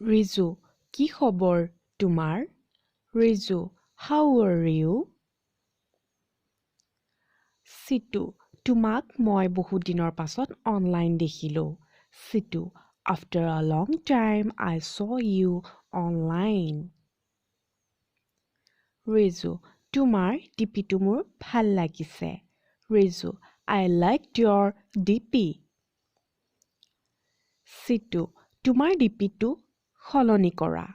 ৰিজু, কি খবৰ তোমাৰ? Riju, how are you? Chitu, তোমাক মই বহু দিনৰ পাছত অনলাইন দেখিলো। Chitu, after a long time I saw you online. Riju, তোমাৰ ডিপিটো মোৰ ভাল লাগিছে। Riju, I liked your DP. Chitu, তোমাৰ ডিপিটো সলনি কৰা।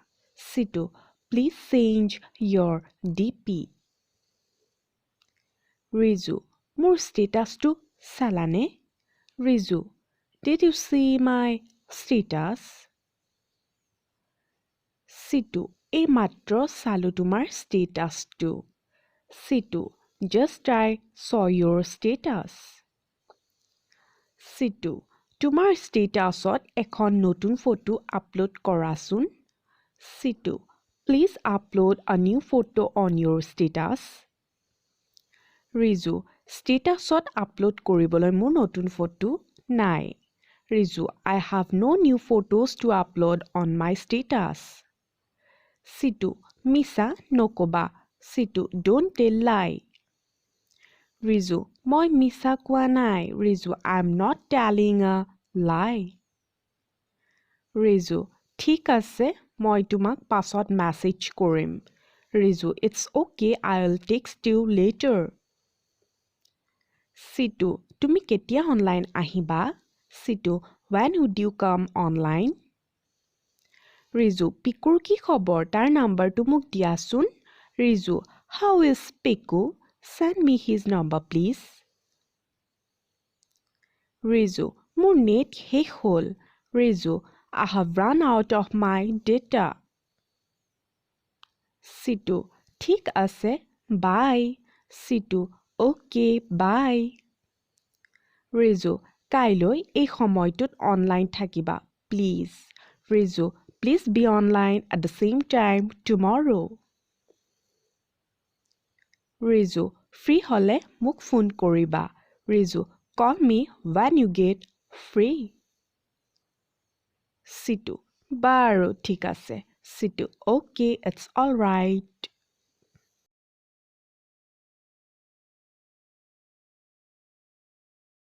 Chitu, please change your DP. Riju, মোৰ ষ্টেটাছটো চালানে? Riju, did you see my status? Chitu, এই মাত্ৰ চালো তোমাৰ ষ্টেটাছটো। Chitu, just I saw your status. Chitu, তোমাৰ ষ্টেটাছত এখন নতুন ফটো আপলোড কৰাচোন। Chitu, please upload a new photo on your status. Riju, ষ্টেটাছত আপলোড কৰিবলৈ মোৰ নতুন ফটো নাই। Riju, I have no new photos to upload on my status. Situ, মিছা নকবা। Situ, don't tell lie. Riju, মই মিছা কোৱা নাই। Riju, I'm not telling a lie. Riju, ঠিক আছে, মই তোমাক পাছত মেছেজ কৰিম। Riju, it's okay, I'll text you later. Chitu, তুমি কেতিয়া অনলাইন আহিবা? Chitu, when would you come online? Riju, পিকুৰ কি খবৰ? তাৰ নাম্বাৰটো মোক দিয়াচোন। Riju, how is Piku? Send me his number, please. Riju, মোৰ নেট শেষ হ'ল। Riju, I have run out of my data. Situ, ঠিক আছে, bye. Situ, okay, bye. Riju, কাইলৈ এই সময়টোত অনলাইন থাকিবা, please. Riju, please be online at the same time tomorrow. Riju, free হ'লে মোক ফোন কৰিবা। Riju, call me when you get free. Situ, বাৰু ঠিক আছে। Situ, okay, it's all right.